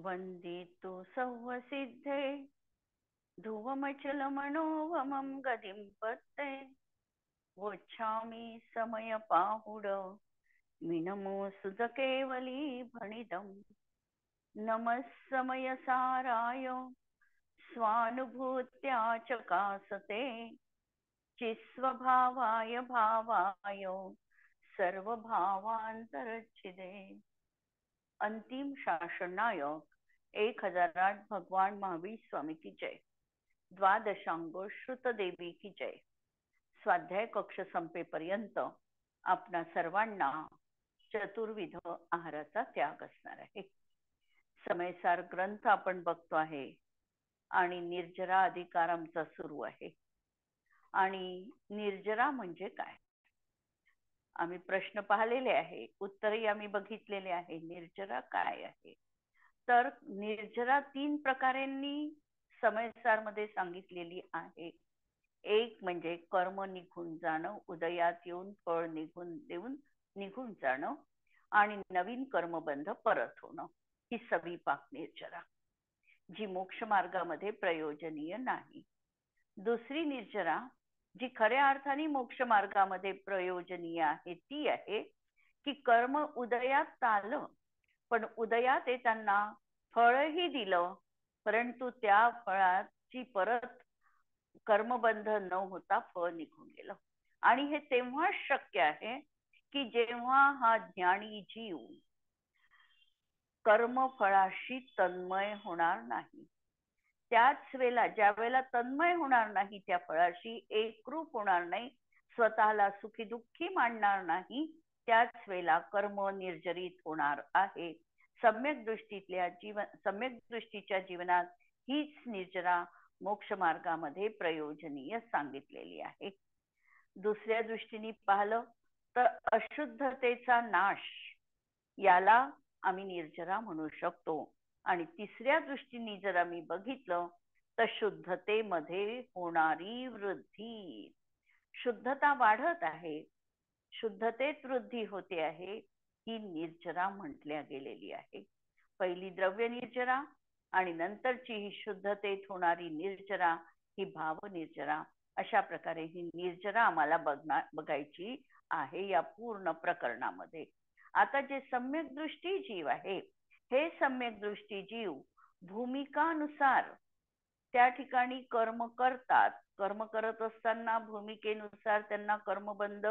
वन्दितु सौवसिद्धे ध्रुवमचलमनोवमं गतिं पत्ते वोच्छामि समयपाहुड मिनमो सुधकेवली भणितम् नमः समयसाराय स्वानुभूत्या चकासते चिस्वभावाय भावाय सर्वभावांतरच्छिदे। अंतिम शासन नायक 1008 भगवान महावीर स्वामी की जय। द्वादशांग श्रुत देवी की जय। स्वाध्याय कक्ष संपेपर्यंत आपणा सर्वांना चतुर्विध आहाराचा त्याग असणार आहे। समयसार ग्रंथ आपण बघतो आहे आणि निर्जरा अधिकार आमचा सुरू आहे। आणि निर्जरा म्हणजे काय, आम्ही प्रश्न पाहिलेले आहे, उत्तरही आम्ही बघितलेले आहे। निर्जरा काय आहे, तर निर्जरा 3 प्रकारांनी समयसार मध्ये सांगितलेली आहे। एक म्हणजे कर्म निघून जाणं, उदयात येऊन फळ निघून जाणं आणि नवीन कर्मबंध परत होणं, ही सविपाक निर्जरा जी मोक्ष मार्गामध्ये प्रयोजनीय नाही। दुसरी निर्जरा जी खऱ्या अर्थाने मोक्ष मार्गामध्ये प्रयोजनीय आहे ती आहे की कर्म उदयात आलं, पण उदयात येताना फळही दिलं, परंतु त्या फळाची परत कर्मबंध न होता फळ निघून गेलं। आणि हे तेव्हा शक्य आहे की जेव्हा हा ज्ञानी जीव कर्मफळाशी तन्मय होणार नाही। त्याच वेळेला ज्या वेळेला तन्मय होणार नाही, त्या फळाशी एकरूप होणार नाही, स्वतःला सुखी दुःखी मानणार नाही, त्याच वेळेला कर्म निर्जरित होणार आहे। सम्यक दृष्टीच्या जीवनात हीच निर्जरा मोक्ष मार्गामध्ये प्रयोजनीय सांगितलेली आहे। दुसऱ्या दृष्टीने पाहिलं तर अशुद्धतेचा नाश याला आम्ही निर्जरा म्हणू शकतो। आणि तिसऱ्या दृष्टीने जर आम्ही बघितलं तर शुद्धतेमध्ये होणारी वृद्धी, शुद्धता वाढत आहे, शुद्धतेत वृद्धी होते आहे, ही निर्जरा म्हटल्या गेलेली आहे। पहिली द्रव्य निर्जरा आणि नंतरची ही शुद्धतेत होणारी निर्जरा, ही भाव निर्जरा। अशा प्रकारे ही निर्जरा आम्हाला बघायची आहे या पूर्ण प्रकरणामध्ये। आता जे सम्यक दृष्टी जीव आहे, हे सम्यक दृष्टी जीव भूमिकानुसार त्या ठिकाणी कर्म करतात। कर्म करत असताना भूमिकेनुसार त्यांना कर्मबंध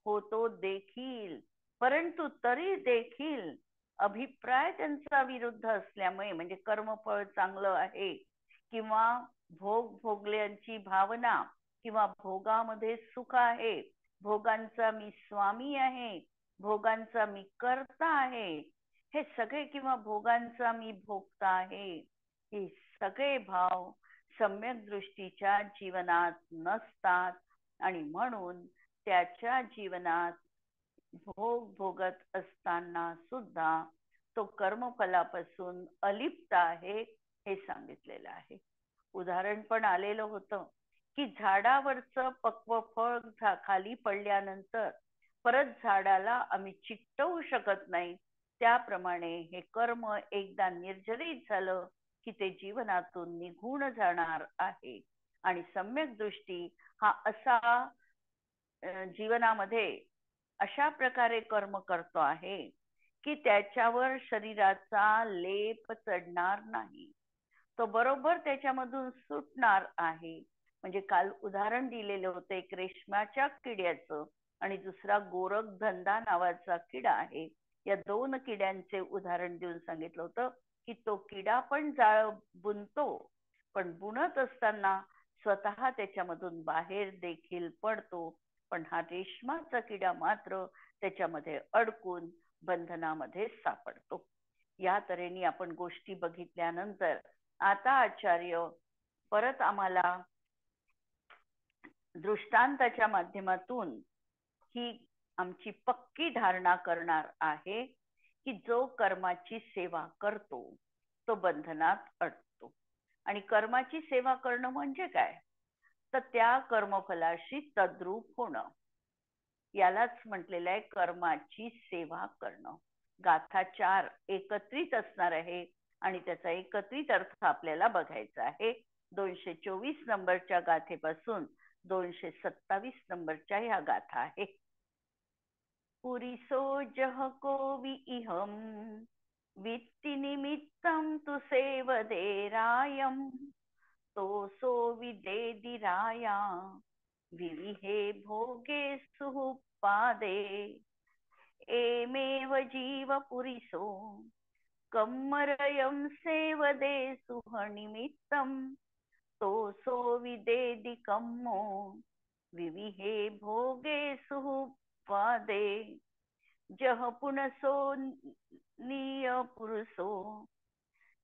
होतो देखील, परंतु तरी देखील अभिप्राय त्यांचा विरुद्ध असल्यामुळे, म्हणजे कर्मफळ चांगलं आहे किंवा भोग भोगल्यांची भावना किंवा भोगामध्ये सुख आहे, भोगांचा मी स्वामी आहे, भोगांचा मी कर्ता आहे, हे सगळे किंवा भोगांचा मी भोगता आहे, हे सगळे भाव सम्यक दृष्टीच्या जीवनात नसतात। आणि म्हणून त्याच्या जीवनात भोग भोगत असताना सुद्धा तो कर्मफलापासून अलिप्त आहे, हे सांगितलेलं आहे। उदाहरण पण आलेलं होतं की झाडावरचं पक्व फळ खाली पडल्यानंतर परत झाडाला आम्ही चिकटवू शकत नाही, त्याप्रमाणे हे कर्म एकदा निर्जरित झालं की ते जीवनातून निघून जाणार आहे। आणि सम्यक दृष्टी हा असा जीवनामध्ये अशा प्रकारे कर्म करतो आहे की त्याच्यावर शरीराचा लेप चढणार नाही, तो बरोबर त्याच्यामधून सुटणार आहे। म्हणजे काल उदाहरण दिलेलं होतं एक रेशमाच्या किड्याचं आणि दुसरा गोरखधंदा नावाचा किडा आहे। या 2 किड्यांचे उदाहरण देऊन सांगितलं होतं की तो किडा पण जाळ बुनतो, पण बुनत असताना स्वतः त्याच्यामधून बाहेर देखील पडतो, पण हा रेशमाचा किडा मात्र त्याच्यामध्ये अडकून बंधनामध्ये सापडतो। या तऱ्हेने आपण गोष्टी बघितल्यानंतर आता आचार्य परत आम्हाला दृष्टांताच्या माध्यमातून ही आमची पक्की धारणा करणार आहे की जो कर्माची सेवा करतो तो बंधनात अडकतो। आणि कर्माची सेवा करणं म्हणजे काय, तर त्या कर्मफलाशी तद्रूप होणं, यालाच म्हटलेलं आहे कर्माची सेवा करणं। गाथा 4 एकत्रित असणार आहे आणि त्याचा एकत्रित अर्थ आपल्याला बघायचा आहे 224 नंबरच्या गाथेपासून 227 नंबरच्या ह्या गाथा आहे. पुरिसो जह को विहम वित्ति निमित्तं तु सेवदेरायम तो सो विदेदिराया विविहे भोगे सुहुपादे एमेव जीव पुरिसो कम्मरयं सेवदे सुहनिमित्तं तो सो विदेदि कम्मो विविहे भोगे सुहुपादे जह पुनसो निय पुरुषो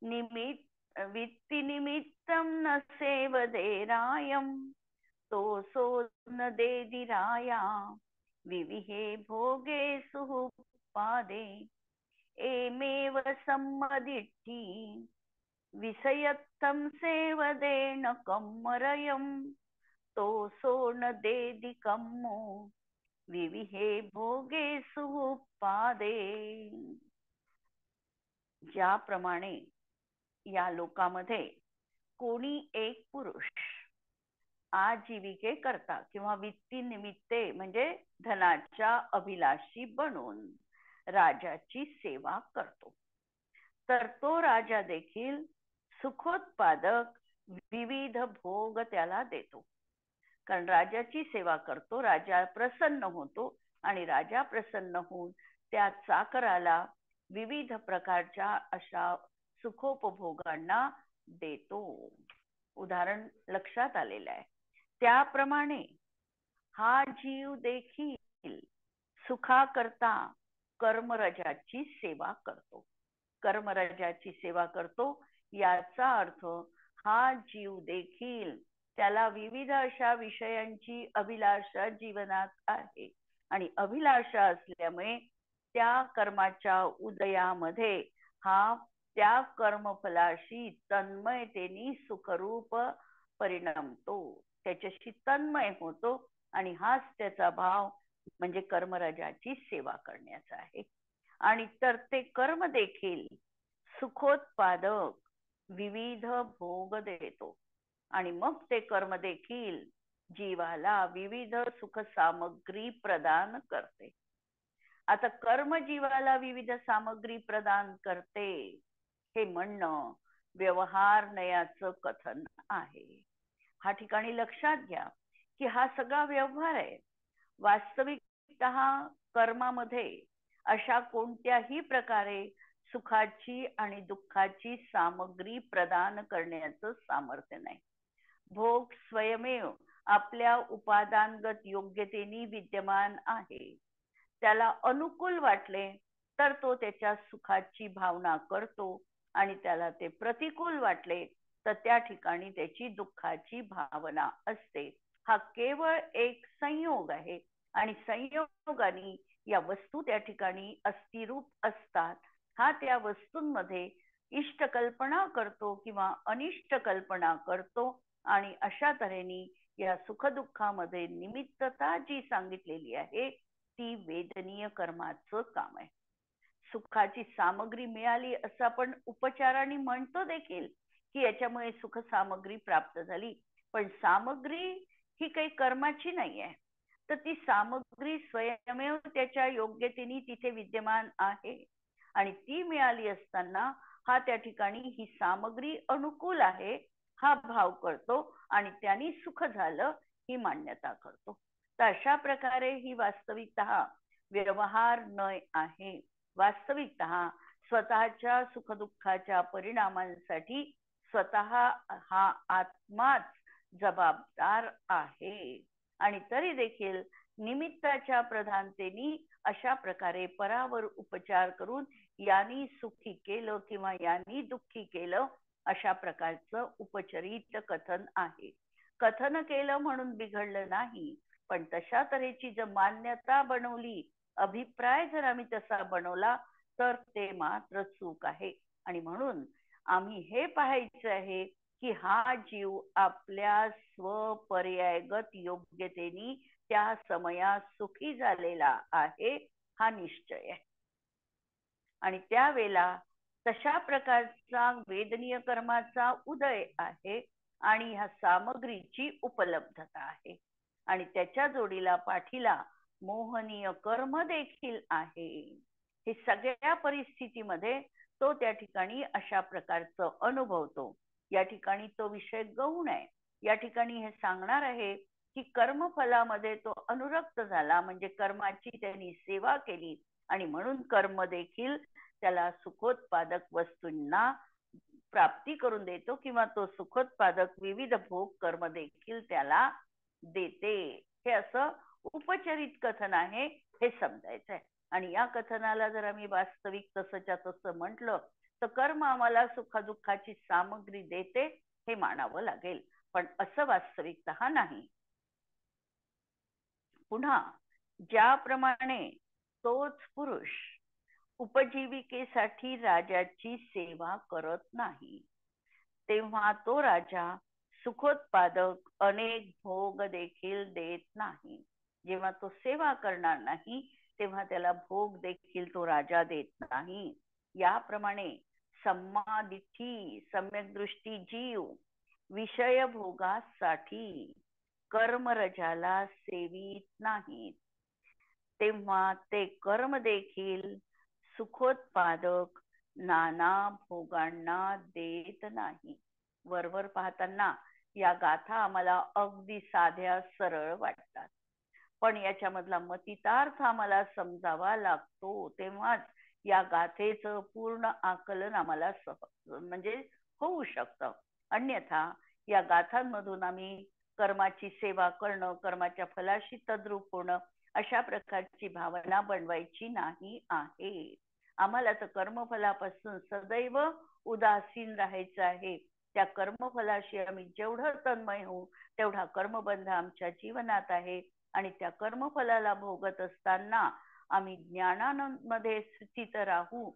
निमित्त वित्ति निमित्तं न सेवदेरायं तो सो न देदिराया विविहे भोगे सुहुपादे एमेव सम्मदिट्ठी विषयत्थं सेवदेन कम्मरयं तो सो न देदि कम्मो विविहे भोगे सुहुपादे. ज्याप्रमाणे या लोकामध्ये कोणी एक पुरुष आजीविके करता किंवा वित्ती निमित्ते म्हणजे धनाच्या अभिलाषी बनून राजाची सेवा करतो, तर तो राजा देखील सुखोत्पादक विविध भोग त्याला देतो. कारण राजाची सेवा करतो, राजा प्रसन्न होतो आणि राजा प्रसन्न होऊन त्या चाकराला विविध प्रकारच्या अशा सुखोपभोगांना देतो. उदाहरण लक्षात आलेलं आहे. त्याप्रमाणे हा जीव देखील सुखाकरता कर्मराजाची सेवा करतो. कर्मराजाची सेवा करतो याचा अर्थ हा जीव देखील त्याला विविध अशा विषयांची अभिलाषा जीवनात आहे आणि अभिलाषा असल्यामुळे त्या कर्माच्या उदयामध्ये हा त्या कर्मफलाशी तन्मयतेने सुखरूप परिणमतो, त्याच्याशी तन्मय होतो आणि हाच त्याचा भाव म्हणजे कर्मराजाची सेवा करण्याचा आहे. आणि तर ते कर्म देखील सुखोत्पादक विविध भोग देतो आणि मग ते कर्म देखील जीवाला विविध सुख सामग्री प्रदान करते. आता कर्म जीवाला विविध सामग्री प्रदान करते हे म्हणणं व्यवहार नयाचं कथन आहे. हा ठिकाणी लक्षात घ्या की हा सगळा व्यवहार आहे. वास्तविकतः कर्मामध्ये अशा कोणत्याही प्रकारे सुखाची आणि दुःखाची सामग्री प्रदान करण्याचं सामर्थ्य नाही. भोग स्वयमेव आपल्या उपादानगत योग्यतेने विद्यमान आहे. त्याला अनुकूल वाटले तर तो त्याच्या सुखाची भावना करतो आणि त्याला ते प्रतिकूल वाटले तर त्या ठिकाणी त्याची दुःखाची भावना असते. हा केवळ एक संयोग आहे आणि संयोगाने या वस्तू त्या ठिकाणी अस्थिरूप असतात. हा त्या वस्तूंमध्ये इष्ट कल्पना करतो किंवा अनिष्ट कल्पना करतो आणि अशा तऱ्हेने या सुखदुःखामध्ये निमित्तता जी सांगितलेली आहे ती वेदनीय कर्माचं काम आहे. सुखाची सामग्री मिळाली असं आपण उपचाराने म्हणतो देखील की याच्यामुळे सुख सामग्री प्राप्त झाली, पण सामग्री ही काही कर्माची नाही आहे. तर ती सामग्री स्वयमेव त्याच्या योग्यतेने तिथे विद्यमान आहे आणि ती मिळाली असताना हा त्या ठिकाणी ही सामग्री अनुकूल आहे हा भाव करतो आणि त्यांनी सुख झालं ही मान्यता करतो. तर अशा प्रकारे ही वास्तविकतः व्यवहार नय आहे. वास्तविकतः स्वतःच्या सुखदुःखाच्या परिणामांसाठी स्वतः हा आत्माच जबाबदार आहे आणि तरी देखील निमित्ताच्या प्रधानतेने अशा प्रकारे परावर उपचार करून यांनी सुखी केलं किंवा यांनी दुःखी केलं अशा प्रकारचं उपचरित कथन आहे. कथन केलं म्हणून बिघडलं नाही, पण तशा तऱ्हेची जर मान्यता बनवली, अभिप्राय जर आम्ही तसा बनवला तर ते मात्र चूक आहे. आणि म्हणून आम्ही हे पाहायचं आहे की हा जीव आपल्या स्वपर्यायगत योग्यतेने त्या समयात सुखी झालेला आहे हा निश्चय आहे. आणि त्यावेळेला तशा प्रकारचा वेदनीय कर्माचा उदय आहे आणि ह्या सामग्रीची उपलब्धता आहे आणि त्याच्या जोडीला पाठीला मोहनीय कर्म देखील आहे. हे सगळ्या परिस्थितीमध्ये तो त्या ठिकाणी अशा प्रकारचं अनुभवतो. या ठिकाणी तो विषय गौण आहे. या ठिकाणी हे सांगणार आहे की कर्मफलामध्ये तो अनुरक्त झाला, म्हणजे कर्माची त्यांनी सेवा केली आणि म्हणून कर्म देखील त्याला सुखोत्पादक वस्तूंना प्राप्ती करून देतो किंवा तो सुखोत्पादक विविध भोग कर्म देखील त्याला देते. हे असं उपचरित कथन आहे, हे समजायचं आहे. आणि या कथनाला जर आम्ही वास्तविक तसंच्या तसं म्हटलं तर कर्म आम्हाला सुखदुःखाची सामग्री देते हे मानावं लागेल, पण असं वास्तविकतः नाही. पुन्हा ज्याप्रमाणे तोच पुरुष उपजीविकेसाठी राजाची सेवा करत नाही, तेव्हा तो राजा सुखोत्पादक अनेक भोग देखील देत नाही. जेव्हा तो सेवा करणार नाही तेव्हा त्याला भोग देखील तो राजा देत नाही. याप्रमाणे सम्मादिठी सम्यक दृष्टी जीव विषय भोगासाठी कर्मरजाला सेवित नाहीत, तेव्हा ते कर्म देखील सुखोत्पादक नाना भोगांना देत नाही. वरवर पाहताना या गाथा आम्हाला अगदी साध्या सरळ वाटतात, पण याच्यामधला मतितार्थ आम्हाला समजावा लागतो, तेव्हाच या गाथेचं पूर्ण आकलन आम्हाला म्हणजे होऊ शकतं. अन्यथा या गाथांमधून आम्ही कर्माची सेवा करणं, कर्माच्या फलाशी तद्रूप होणं अशा प्रकारची भावना बनवायची नाही आहे. आम्हाला तर कर्मफलापासून सदैव उदासीन राहायचं आहे. त्या कर्मफलाशी आम्ही जेवढं तन्मय होऊ तेवढा कर्मबंध आमच्या जीवनात आहे आणि त्या कर्मफलाला भोगत असताना आम्ही ज्ञानामध्ये स्थित राहू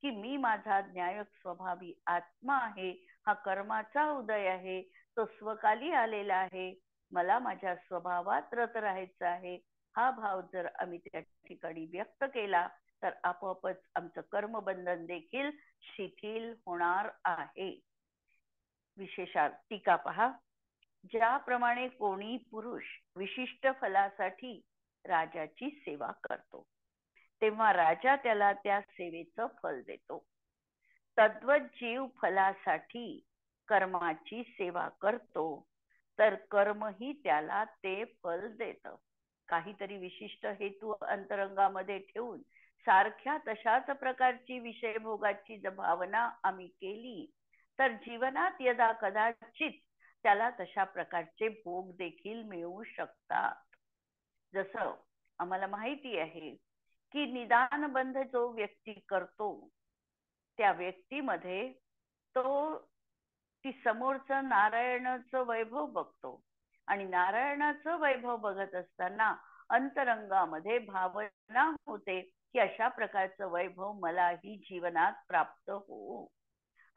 की मी माझा न्यायक स्वभावी आत्मा आहे, हा कर्माचा उदय आहे, तो स्वकाली आलेला आहे, मला माझ्या स्वभावात रत राहायचं आहे, हा भाव जर आम्ही त्या ठिकाणी व्यक्त केला तर आपोआपच आमचं कर्मबंधन देखील शिथिल होणार आहे. विशेषात टीका पहा. ज्याप्रमाणे कोणी पुरुष विशिष्ट फलासाठी राजाची सेवा करतो, तेव्हा राजा त्याला त्या सेवेचं फल देतो. तद्वत जीव फलासाठी कर्माची सेवा करतो तर कर्मही त्याला ते फल देतं. काहीतरी विशिष्ट हेतू अंतरंगामध्ये ठेवून सारख्या तशाच प्रकारची विषय भोगाची भावना आम्ही केली तर जीवनात यदा कदाचित त्याला तशा प्रकारचे भोग देखील मिळू शकतात. जसं आम्हाला माहिती आहे की निदानबंध जो व्यक्ती करतो त्या व्यक्तीमध्ये तो ती समोरचं नारायणाचं वैभव बघतो आणि नारायणाचं वैभव बघत असताना अंतरंगामध्ये भावना होते की अशा प्रकारचं वैभव मलाही जीवनात प्राप्त हो,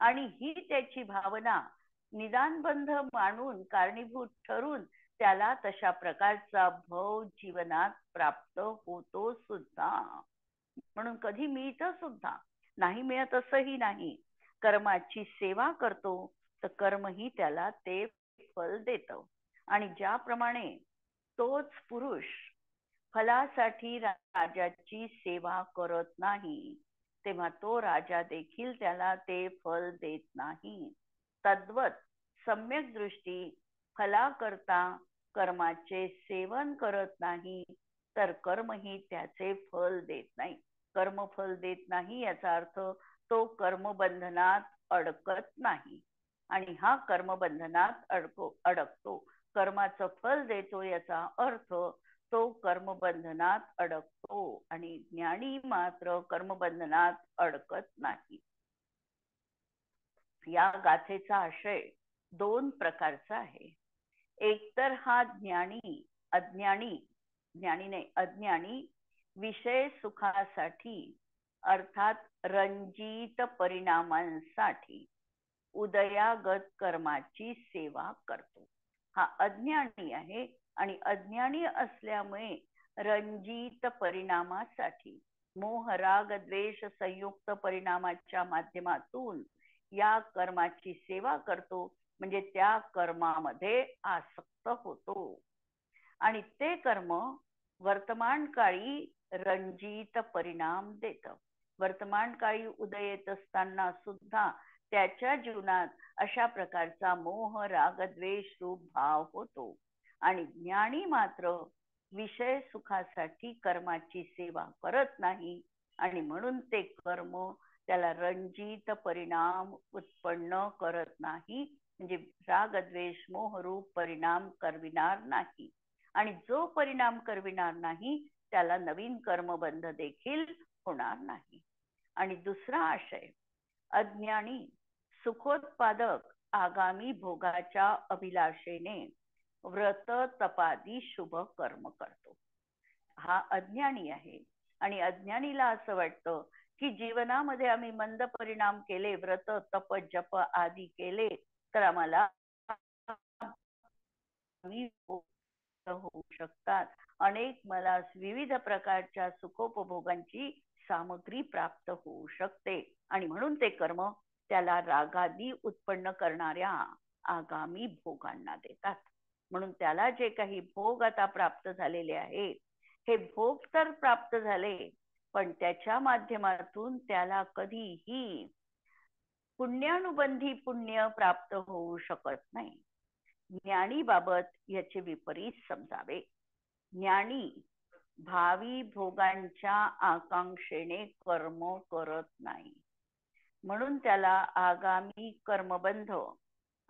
आणि ही त्याची भावना निदानबंध मानून कारणीभूत ठरून त्याला तशा प्रकारचा भव जीवनात प्राप्त होतो सुद्धा. म्हणून कधी मिळतं सुद्धा, नाही मिळत असंही नाही. कर्माची सेवा करतो तर कर्मही त्याला ते फल देतं. आणि ज्याप्रमाणे तोच पुरुष फलासाठी राजाची सेवा करत नाही, तेव्हा तो राजा देखील त्याला ते फल देत नाही. तद्वत सम्यक दृष्टी फलाकरता कर्माचे सेवन करत नाही तर कर्मही त्याचे फल देत नाही. कर्मफल देत नाही याचा अर्थ तो कर्मबंधनात अडकत नाही, आणि हा कर्मबंधनात अडकतो. कर्माचं फल देतो याचा अर्थ तो कर्मबंधनात अडकतो आणि ज्ञानी मात्र कर्मबंधनात अडकत नाही. या गाथेचा आशय दोन प्रकारचा आहे. एकतर हा अज्ञानी विषय सुखासाठी अर्थात रंजित परिणामांसाठी उदयागत कर्माची सेवा करतो. हा अज्ञानी आहे आणि अज्ञानी असल्यामुळे रंजित परिणामासाठी मोह राग द्वेष संयुक्त परिणामाच्या माध्यमातून या कर्माची सेवा करतो, म्हणजे त्या कर्मामध्ये आसक्त होतो आणि ते कर्म वर्तमान काळी रंजित परिणाम देत. वर्तमान काळी उदय येत असताना सुद्धा त्याच्या जीवनात अशा प्रकारचा मोह राग द्वेष रूप भाव होतो आणि ज्ञानी मात्र विषय सुखासाठी कर्माची सेवा करत नाही आणि म्हणून ते कर्म त्याला रंजित परिणाम उत्पन्न करत नाही, म्हणजे राग द्वेष मोह रूप परिणाम करविणार नाही आणि जो परिणाम करविणार नाही त्याला नवीन कर्मबंध देखील होणार नाही. आणि दुसरा आशय, अज्ञानी सुखोत्पादक आगामी भोगाच्या अभिलाषेने व्रत तपादी शुभ कर्म करतो. हा अज्ञानी आहे आणि अज्ञानीला असं वाटतं की जीवनामध्ये आम्ही मंद परिणाम केले, व्रत तप जप आदी केले तर आम्हाला होऊ शकतात, अनेक मला विविध प्रकारच्या सुखोपभोगांची सामग्री प्राप्त होऊ शकते आणि म्हणून ते कर्म त्याला रागादी उत्पन्न करणाऱ्या आगामी भोगांना देतात. म्हणून त्याला जे काही भोग आता प्राप्त झालेले आहेत, हे भोग तर प्राप्त झाले पण त्याच्या माध्यमातून त्याला कधीही पुण्यानुबंधी पुण्य प्राप्त होऊ शकत नाही. ज्ञानी बाबत याचे विपरीत समजावे. ज्ञानी भावी भोगांच्या आकांक्षेने कर्म करत नाही, म्हणून त्याला आगामी कर्मबंध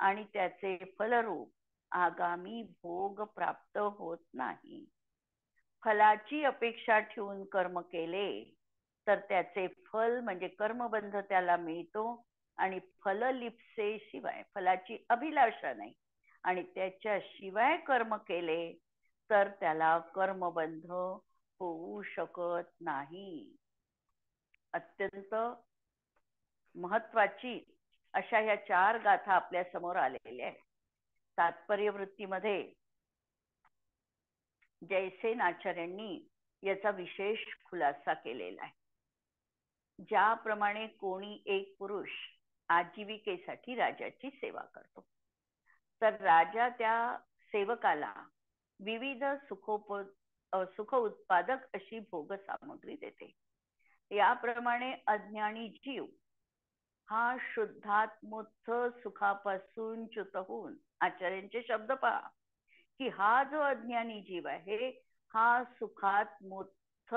आणि त्याचे फलरूप आगामी भोग प्राप्त होत नाही. फलाची अपेक्षा ठेवून कर्म केले तर त्याचे फल म्हणजे कर्मबंध त्याला मिळतो आणि फललिप्सेशिवाय, फलाची अभिलाषा नाही आणि त्याच्याशिवाय कर्म केले तर त्याला कर्मबंध होऊ शकत नाही. अत्यंत महत्वाची अशा ह्या 4 गाथा आपल्या समोर आलेल्या आहेत. तात्पर्य वृत्तीमध्ये जयसेन आचार्यांनी याचा विशेष खुलासा केलेला आहे. ज्याप्रमाणे कोणी एक पुरुष आजीविकेसाठी राजाची सेवा करतो, तर राजा त्या सेवकाला विविध सुख उत्पादक अशी भोग सामग्री देते. याप्रमाणे अज्ञानी जीव हा शुद्धात्मोत्थ सुखापासून च्युत होऊन, आचार्यांचे शब्द पहा की हा जो अज्ञानी जीव आहे हा सुखात्मोत्थ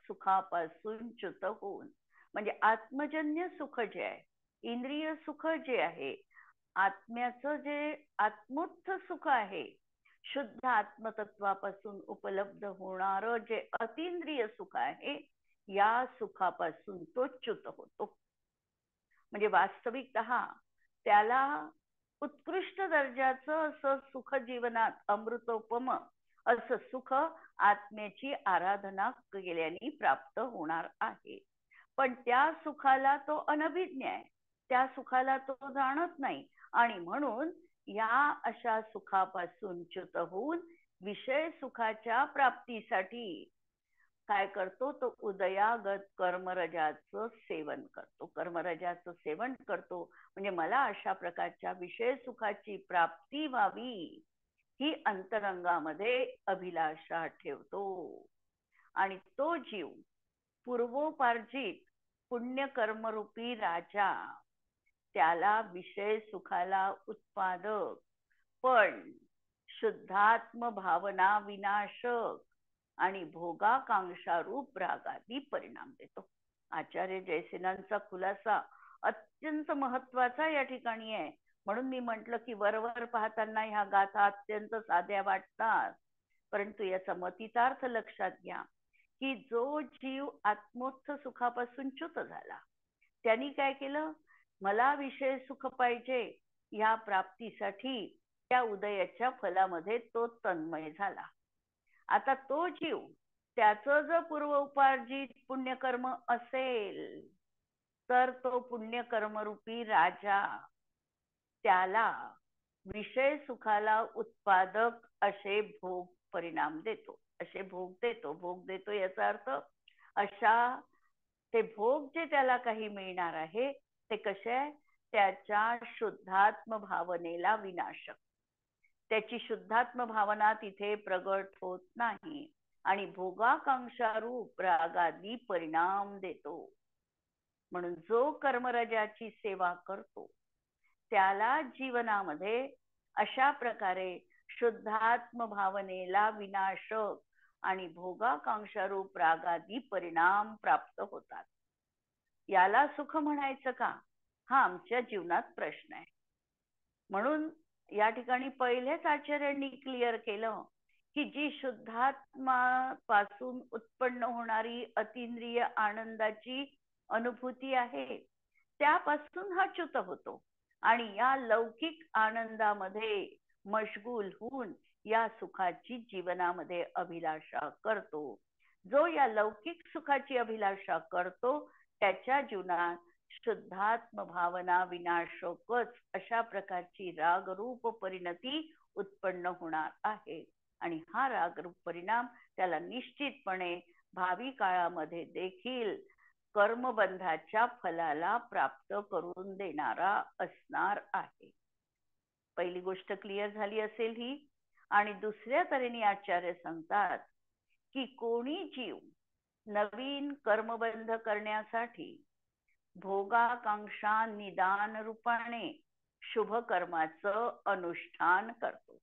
सुखापासून च्युत होऊन, म्हणजे आत्मजन्य सुख जे आहे, इंद्रिय सुख जे आहे, आत्म्याचं जे आत्मोत्थ सुख आहे, शुद्ध आत्मतत्वापासून उपलब्ध होणार जे अतींद्रिय सुख आहे, या सुखापासून तो च्युत होतो. म्हणजे वास्तविकतः त्याला उत्कृष्ट दर्जाचं असं सुख जीवनात अमृतोपम असं सुख आत्म्याची आराधना केल्याने प्राप्त होणार आहे. पण त्या सुखाला तो अनभिज्ञ आहे, त्या सुखाला तो जाणत नाही आणि म्हणून या अशा सुखापासून च्युत होऊन विषय सुखाच्या प्राप्तीसाठी काय करतो, तो उदयागत कर्मरजाचं सेवन करतो. कर्मरजाचं सेवन करतो म्हणजे मला अशा प्रकारच्या विषय सुखाची प्राप्ती व्हावी ही अंतरंगामध्ये अभिलाषा ठेवतो आणि तो जीव पूर्वोपार्जित पुण्यकर्मरूपी राजा त्याला विषय सुखाला उत्पादक पण शुद्धात्म भावना विनाशक आणि भोगाकांक्षा रूप रागादी परिणाम देतो. आचार्य जयसेनांचा खुलासा अत्यंत महत्वाचा या ठिकाणी आहे. म्हणून मी म्हटलं की वरवर पाहताना ह्या गाथा अत्यंत साध्या वाटतात, परंतु याचा मतितार्थ लक्षात घ्या की जो जीव आत्मोत्थ सुखापासून च्युत झाला, त्यांनी काय केलं, मला विषय सुख पाहिजे या प्राप्तीसाठी त्या उदयाच्या फलामध्ये तो तन्मय झाला. आता तो जीव त्याचं जर पूर्व उपार्जित पुण्यकर्म असेल तर तो पुण्यकर्मरूपी राजा त्याला विषय सुखाला उत्पादक असे भोग परिणाम देतो, असे भोग देतो. भोग देतो याचा अर्थ अशा ते भोग जे त्याला काही मिळणार आहे ते कसे आहे, त्याच्या शुद्धात्म भावनेला विनाशक. त्याची शुद्धात्म भावना तिथे प्रगट होत नाही आणि भोगाकांक्षारूप रागादी परिणाम देतो. म्हणून जो कर्मरजाची सेवा करतो त्याला जीवनामध्ये अशा प्रकारे शुद्धात्म भावनेला विनाशक आणि भोगाकांक्षारूप रागादी परिणाम प्राप्त होतात. याला सुख म्हणायचं का, हा आमच्या जीवनात प्रश्न आहे. म्हणून या ठिकाणी पहिलेच आचार्यांनी क्लिअर केलं की जी शुद्धात्मापासून उत्पन्न होणारी अतिंद्रिय आनंदाची अनुभूती आहे त्यापासून हा च्युत होतो आणि या लौकिक आनंदामध्ये मशगूल होऊन या सुखाची जीवनामध्ये अभिलाषा करतो. जो या लौकिक सुखाची अभिलाषा करतो त्याच्या जीवनात शुद्धात्म भावना विनाशकच अशा प्रकारची रागरूप परिणती उत्पन्न होणार आहे आणि हा रागरूप परिणाम त्याला निश्चितपणे भावी काळामध्ये देखील कर्मबंधाच्या फलाला प्राप्त करून देणारा असणार आहे. पहिली गोष्ट क्लिअर झाली असेल ही. आणि दुसऱ्या तऱ्हेने आचार्य सांगतात की कोणी जीव नवीन कर्मबंध करण्यासाठी भोगाकांक्षा निदान रूपाने शुभ कर्माचं अनुष्ठान करतो.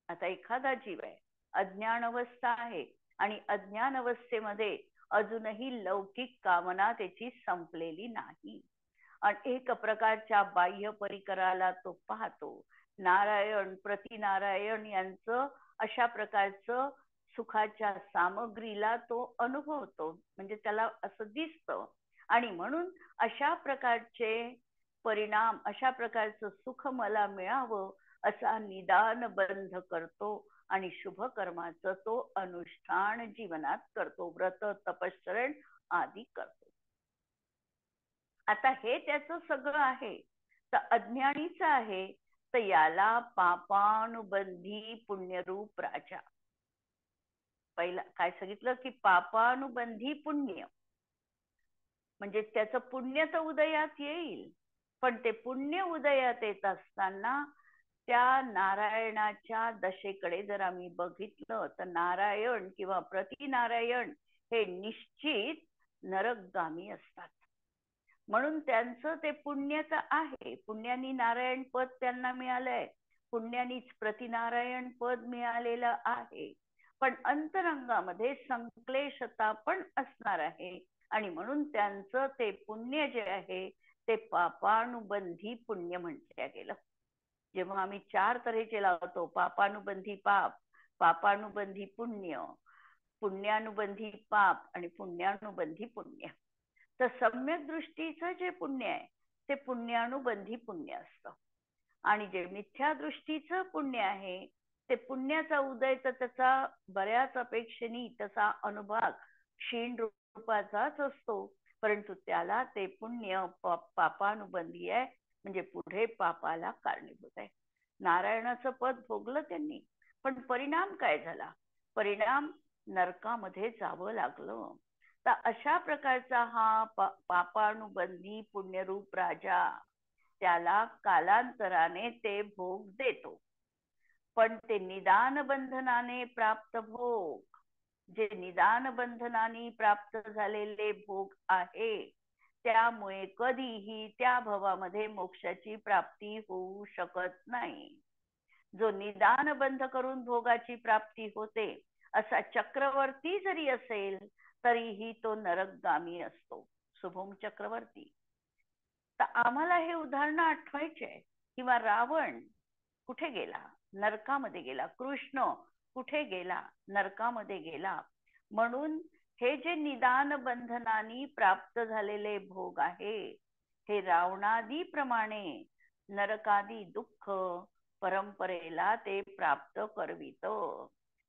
आता एखादा जीव आहे, अज्ञान अवस्था आहे आणि अज्ञान अवस्थेमध्ये अजूनही लौकिक कामना त्याची संपलेली नाही. अनेक प्रकारच्या बाह्य परिकराला तो पाहतो. नारायण प्रतिनारायण यांचं अशा प्रकारचं सुखाच्या सामग्रीला तो अनुभवतो, म्हणजे त्याला असं दिसतं आणि म्हणून अशा प्रकारचे परिणाम, अशा प्रकारचं सुख मला मिळावं असा निदान बंध करतो आणि शुभ कर्माचं तो अनुष्ठान जीवनात करतो, व्रत तपश्चरण आदी करतो. आता हे त्याचं सगळं आहे तर अज्ञानीचं आहे, तर याला पापानुबंधी पुण्यरूप राजा. पहिला काय सांगितलं की पापानुबंधी पुण्य म्हणजे त्याचं पुण्य तर उदयात येईल, पण ते पुण्य उदयात येत असताना त्या नारायणाच्या दशेकडे जर आम्ही बघितलं तर नारायण किंवा प्रतिनारायण हे निश्चित नरकगामी असतात. म्हणून त्यांचं ते पुण्यच आहे. पुण्यानी नारायण पद त्यांना मिळालंय, पुण्यानीच प्रतिनारायण पद मिळालेलं आहे, पण अंतरंगामध्ये संक्लेशता पण असणार आहे आणि म्हणून त्यांचं ते पुण्य जे आहे ते पापानुबंधी पुण्य म्हटलं गेलं. जेव्हा आम्ही चार तऱ्हेचे लावतो, पापानुबंधी पाप, पापानुबंधी पुण्य, पुण्यानुबंधी पाप आणि पुण्यानुबंधी पुण्य, तर सम्यक दृष्टीचं जे पुण्य आहे ते पुण्यानुबंधी पुण्य असतं आणि जे मिथ्या दृष्टीचं पुण्य आहे ते पुण्याचा उदय तर त्याचा बऱ्याच अपेक्षेने तसा अनुभाग क्षीण रूपाचाच असतो, परंतु त्याला ते पुण्य पापानुबंधी आहे, म्हणजे पुढे पापाला कारणीभूत आहे. नारायणाचं पद भोगलं त्यांनी, पण परिणाम काय झाला, परिणाम नरकामध्ये जावं लागलं. तर अशा प्रकारचा हा पापानुबंधी पुण्यरूप राजा त्याला कालांतराने ते भोग देतो, पण ते निदान बंधनाने प्राप्त भोग, जे निदान बंधनाने प्राप्त झालेले भोग आहे त्यामुळे कधीही त्या भवामध्ये मोक्षाची प्राप्ती होऊ शकत नाही. जो निदान बंध करून भोगाची प्राप्ती होते असा चक्रवर्ती जरी असेल तरीही तो नरकगामी असतो, शुभम चक्रवर्ती. तर आम्हाला हे उदाहरण आठवायचे आहे. किंवा रावण कुठे गेला, नरकामध्ये गेला. कृष्ण कुठे गेला, नरकामध्ये गेला. म्हणून हे जे निदान बंधनानी प्राप्त झालेले भोग आहे हे रावणादी प्रमाणे नरकादी दुःख परंपरेला ते प्राप्त करवित.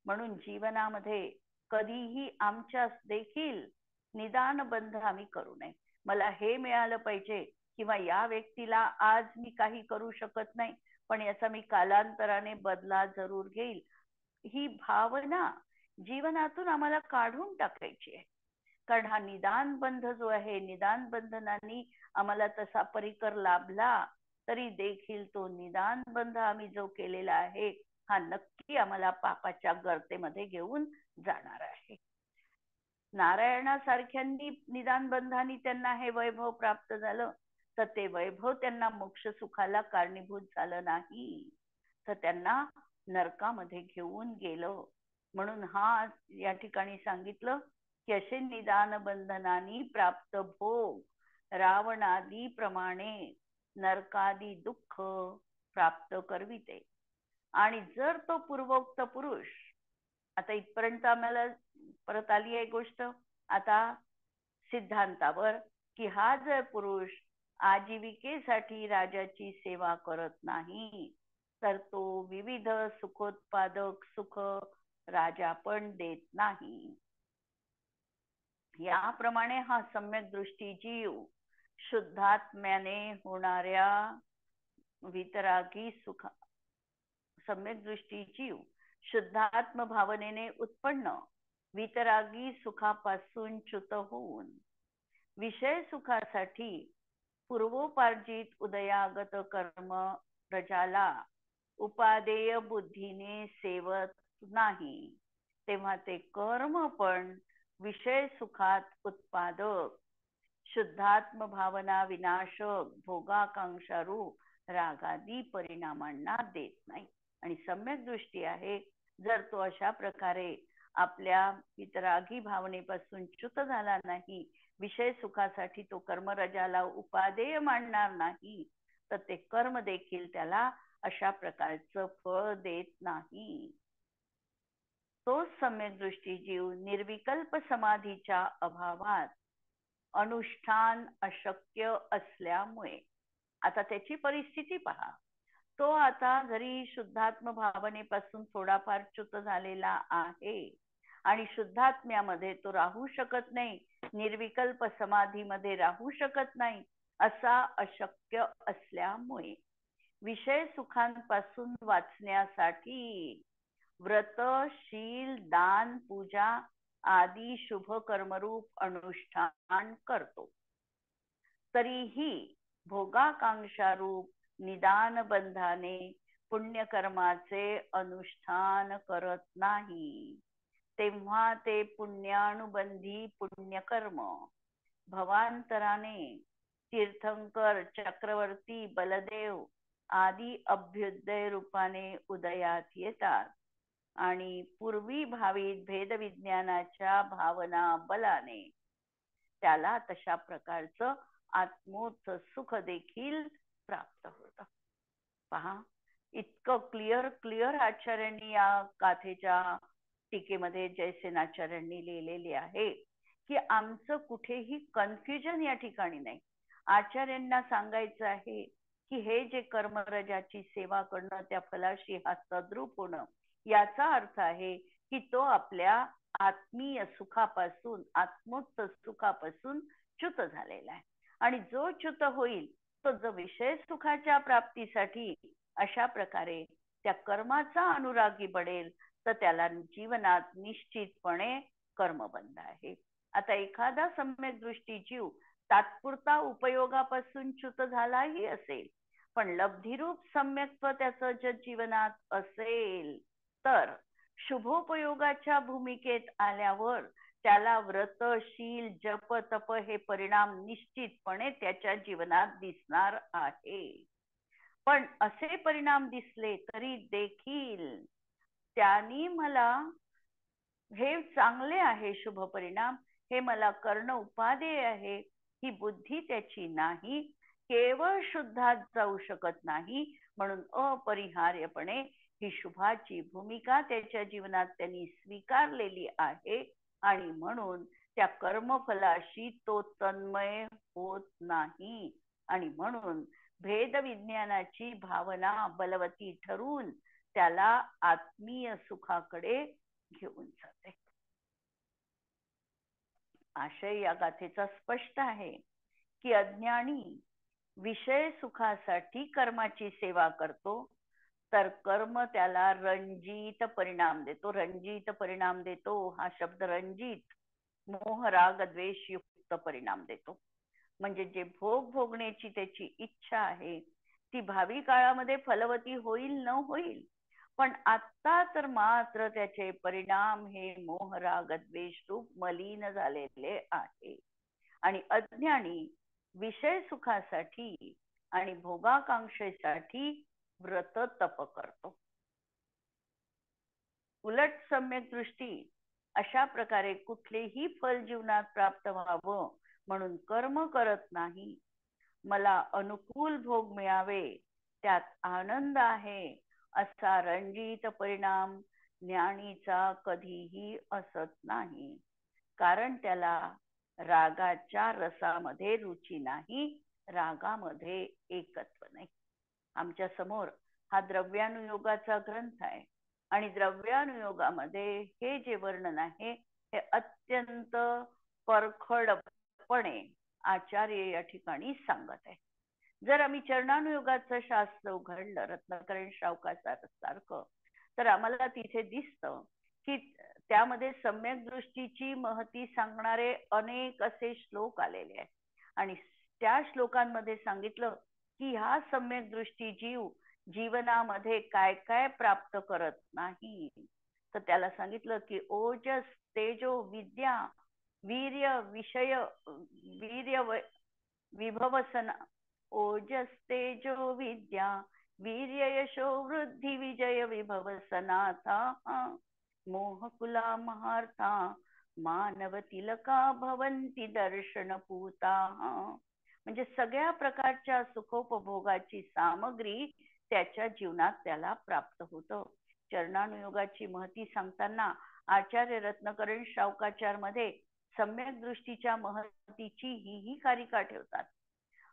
म्हणून जीवनामध्ये कधीही आमच्या देखील निदान बंध आम्ही करू नये. मला हे मिळालं पाहिजे किंवा या व्यक्तीला आज मी काही करू शकत नाही पण याचा मी कालांतराने बदला जरूर घेईल, ही भावना जीवनातून आम्हाला काढून टाकायची आहे. कारण हा निदान बंध जो आहे, निदान बंधनांनी आम्हाला तसा परिकर लाभला तरी देखील तो निदान बंध आम्ही जो केलेला आहे हा नक्की आम्हाला पापाच्या गर्तेमध्ये घेऊन जाणार आहे. नारायणासारख्यांनी निदान बंधानी त्यांना हे वैभव प्राप्त झालं, तर ते वैभव त्यांना मोक्ष सुखाला कारणीभूत झालं नाही, तर त्यांना नरकामध्ये घेऊन गेलं. म्हणून हा या ठिकाणी सांगितलं की असे निदान बंधनानी प्राप्त भोग रावणादी प्रमाणे नरकादी दुःख प्राप्त करविते. आणि जर तो पूर्वोक्त पुरुष, आता इथपर्यंत आम्हाला परत आली आहे गोष्ट आता सिद्धांतावर, की हा जर पुरुष आजीविकेसाठी राजाची सेवा करत नाही तर तो विविध सुखोत्पादक सुख राजा पण देत नाही. याप्रमाणे हा सम्यक दृष्टी जीव शुद्धात्म्याने होणाऱ्या वितरागी सुख, सम्यक दृष्टी जीव शुद्धात्म भावनेने उत्पन्न वितरागी सुखापासून च्युत होऊन विषय सुखासाठी पूर्वोपार्जित उदयागत कर्म प्रजाला उपादेय बुद्धीने सेवत नाही, तेव्हा ते कर्म पण विषय सुखात उत्पादक शुद्धात्म भावना विनाशक भोगाकांक्षा रूप रागादी परिणामांना देत नाही. आणि सम्यक दृष्टी आहे, जर तो अशा प्रकारे आपल्या वितरागी भावनेपासून च्युत झाला नाही, विषय सुखासाठी तो कर्मरजाला उपादेय मानणार नाही, तर ते कर्म देखील त्याला अशा प्रकारचं फळ देत नाही. तोच सम्यक दृष्टी जीव निर्विकल्प समाधीच्या अभावात अनुष्ठान अशक्य असल्यामुळे, आता त्याची परिस्थिती पहा, तो आता जरी शुद्धात्म भावनेपासून थोडाफार च्युत झालेला आहे आणि शुद्धात्म्यामध्ये तो राहू शकत नाही, निर्विकल्प समाधीमध्ये राहू शकत नाही, असा अशक्य असल्यामुळे विषय सुखांपासून वाचण्यासाठी व्रत शील दान पूजा आदी शुभ कर्मरूप अनुष्ठान करतो. तरीही भोगाकांक्षा रूप निदान बंधाने पुण्यकर्माचे अनुष्ठान करत नाही, तेव्हा ते पुण्यानुबंधी पुण्यकर्म भवांतराने तीर्थंकर चक्रवर्ती बलदेव आदी अभ्युदय रूपाने उदयात येतात आणि पूर्वी भावित भेदविज्ञानाच्या भावना बलाने त्याला तशा प्रकारचं आत्मोत्थ सुख देखील प्राप्त होतं. पहा, इतकं क्लिअर आचार्यांनी या गाथेच्या टीकेमध्ये जयसेनाचार्यांनी लिहिलेली आहे की आमचं कुठेही कन्फ्युजन या ठिकाणी नाही. आचार्यांना सांगायचं आहे की हे जे कर्मरजाची सेवा करणं, त्या फलाशी हा सद्रूप होणं, याचा अर्थ आहे की तो आपल्या आत्मीय सुखापासून आत्मोत्थ सुखापासून च्युत झालेला आहे. आणि जो च्युत होईल तो जो विषय सुखाच्या प्राप्तीसाठी अशा प्रकारे त्या कर्माचा अनुरागी बनेल, तर त्याला जीवनात निश्चितपणे कर्मबंध आहे. आता एखादा सम्यक दृष्टी जीव तात्पुरता उपयोगापासून च्युत झालाही असेल, पण लब्धिरूप सम्यक्त्व त्याचं जर जीवनात असेल तर शुभोपयोगाच्या भूमिकेत आल्यावर त्याला व्रत शील जप तप हे परिणाम निश्चितपणे त्याच्या जीवनात दिसणार आहे. पण असे परिणाम दिसले तरी देखील त्यांनी मला हे चांगले आहे, शुभ परिणाम हे मला कर्ण उपादेय आहे, ही बुद्धी त्याची नाही, केवळ शुद्धात जाऊ शकत नाही, म्हणून अपरिहार्यपणे ही शुभाची भूमिका त्याच्या जीवनात त्यांनी स्वीकारलेली आहे आणि म्हणून त्या कर्मफलाशी तो तन्मय होत नाही आणि म्हणून भेद विज्ञानाची भावना बलवती ठरून त्याला आत्मीय सुखाकडे घेऊन जाते. आशय या गाथेचा स्पष्ट आहे की अज्ञानी विषय सुखासाठी कर्माची सेवा करतो तर कर्म त्याला रंजित परिणाम देतो. रंजित परिणाम देतो, हा शब्द रंजित मोह राग द्वेष युक्त परिणाम देतो. म्हणजे जे भोग भोगण्याची त्याची इच्छा आहे ती भावी काळामध्ये फलवती होईल न होईल, पण आता तर मात्र त्याचे परिणाम हे मोह राग द्वेष रूप मलिन झालेले आहे. आणि अज्ञानी विषय सुखासाठी आणि भोगाकांक्षेसाठी व्रत तप करतो. उलट सम्यक दृष्टी अशा प्रकारे कुठलेही फल जीवनात प्राप्त व्हावं म्हणून कर्म करत नाही. मला अनुकूल भोग मिळावे, त्यात आनंद आहे, असा रणजित परिणाम ज्ञानीचा कधीही असत नाही. कारण त्याला रागाच्या रसामध्ये रुची नाही, रागामध्ये एकत्व नाही. आमच्या समोर हा द्रव्यानुयोगाचा ग्रंथ आहे आणि द्रव्यानुयोगामध्ये हे जे वर्णन आहे हे अत्यंत परखडपणे आचार्य या ठिकाणी सांगत आहे. जर आम्ही चरणानुयोगाचं शास्त्र उघडलं रत्नाकरण सारखं, तर आम्हाला तिथे दिसतं की त्यामध्ये सम्यक दृष्टीची महती सांगणारे अनेक असे श्लोक आलेले आहेत. आणि त्या श्लोकांमध्ये सांगितलं की हा सम्यक दृष्टी जीव जीवनामध्ये काय काय प्राप्त करत नाही. तर त्याला सांगितलं की ओजस तेजो विद्या वीर्य विषय वीर्य विभवसना ओजस तेजो विद्या वीर्य यशो वृद्धि विजय विभवसनाथा मोहकुला महार्था मानव तिलका भवंती दर्शन पूता. म्हणजे सगळ्या प्रकारच्या सुखोपभोगाची सामग्री त्याच्या जीवनात त्याला प्राप्त होतं. चरणानुयोगाची महती सांगताना आचार्य रत्नकरण शावकाचार मध्ये सम्यक दृष्टीच्या महतीची ही कारिका ठेवतात.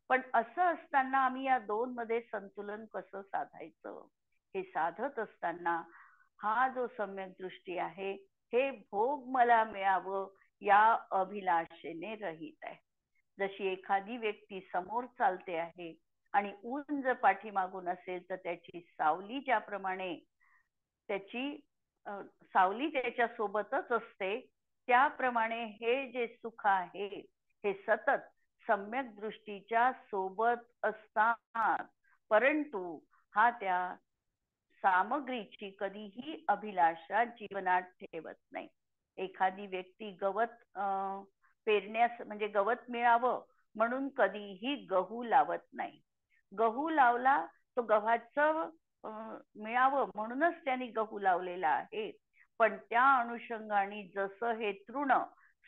पण असं असताना आम्ही या दोन मध्ये संतुलन कसं साधायचं हे साधत असताना हा जो सम्यक दृष्टी आहे हे भोग मला मिळावं या अभिलाषेने रहित आहे. जशी एखादी व्यक्ती समोर चालते आहे आणि ऊन जर पाठीमागून असेल तर त्याची सावली ज्याप्रमाणे त्याची सावली त्याच्या सोबतच असते, त्याप्रमाणे हे जे सुख आहे हे सतत सम्यक दृष्टीच्या सोबत असतात. परंतु हा त्या सामग्रीची कधीही अभिलाषा जीवनात ठेवत नाही. एखादी व्यक्ती गवत पेरण्यास म्हणजे गवत मिळावं म्हणून कधीही गहू लावत नाही. गहू लावला तो गव्हाचं मिळावं म्हणूनच त्यांनी गहू लावलेला आहे. पण त्या अनुषंगाने जसं हे तृण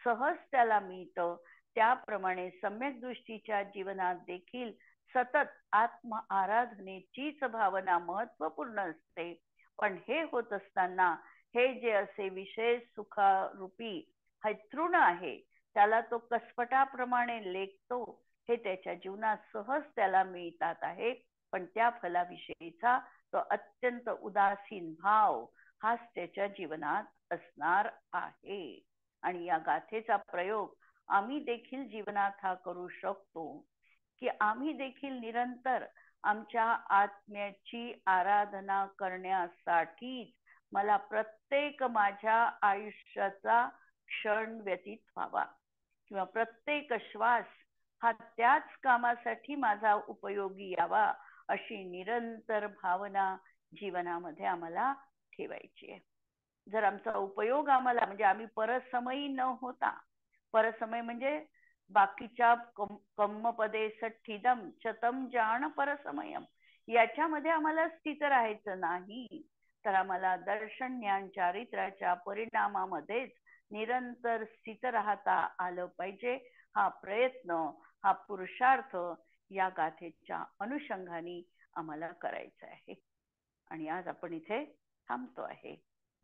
सहज त्याला मिळतं, त्याप्रमाणे सम्यक दृष्टीच्या जीवनात देखील सतत आत्म आराधनेचीच भावना महत्वपूर्ण असते. पण हे होत असताना हे जे असे विशेष सुखारूपी हे तृण आहे त्याला तो कसपटाप्रमाणे लेखतो, हे त्याच्या जीवनात सहज त्याला मिळतात आहे. पण त्या फलाविषयीचा तो अत्यंत उदासीन भाव हाच त्याच्या जीवनात असणार आहे. आणि या गाथेचा प्रयोग आम्ही देखील जीवनात हा करू शकतो की आम्ही देखील निरंतर आमच्या आत्म्याची आराधना करण्यासाठी मला प्रत्येक माझ्या आयुष्याचा क्षण व्यतीत व्हावा किंवा प्रत्येक श्वास हा त्याच कामासाठी माझा उपयोगी यावा अशी निरंतर भावना जीवनामध्ये आम्हाला ठेवायची आहे. जर आमचा उपयोग आम्हाला म्हणजे आम्ही परसमयी न होता, परसमय म्हणजे बाकीच्या कम्मपदे सठ्ठिदम चतम जाण परसमयम याच्यामध्ये आम्हाला स्थित राहायचं नाही, तर आम्हाला दर्शन ज्ञान चारित्र्याच्या परिणामामध्येच निरंतर स्थित राहता आलं पाहिजे. हा प्रयत्न हा पुरुषार्थ या गाथेच्या अनुषंगाने आम्हाला करायचा आहे. आणि आज आपण इथे थांबतो आहे.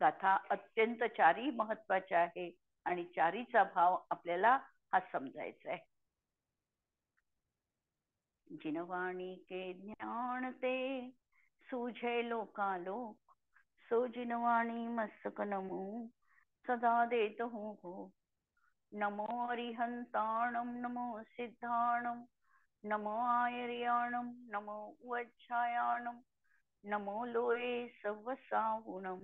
गाथा अत्यंत चारी महत्वाच्या आहे आणि चारीचा भाव आपल्याला हा समजायचा आहे. जिनवाणी के ज्ञान ते सूझे लोकालोक, सो जिनवाणी मस्तक नमो सदा देत हो. नमो अरिहंताणम नमो सिद्धाणम नमो आयर्याणम नमो वज्रायाणम नमो लोये सवसाहुणम.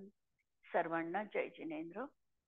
सर्वांना जय जिनेंद्र.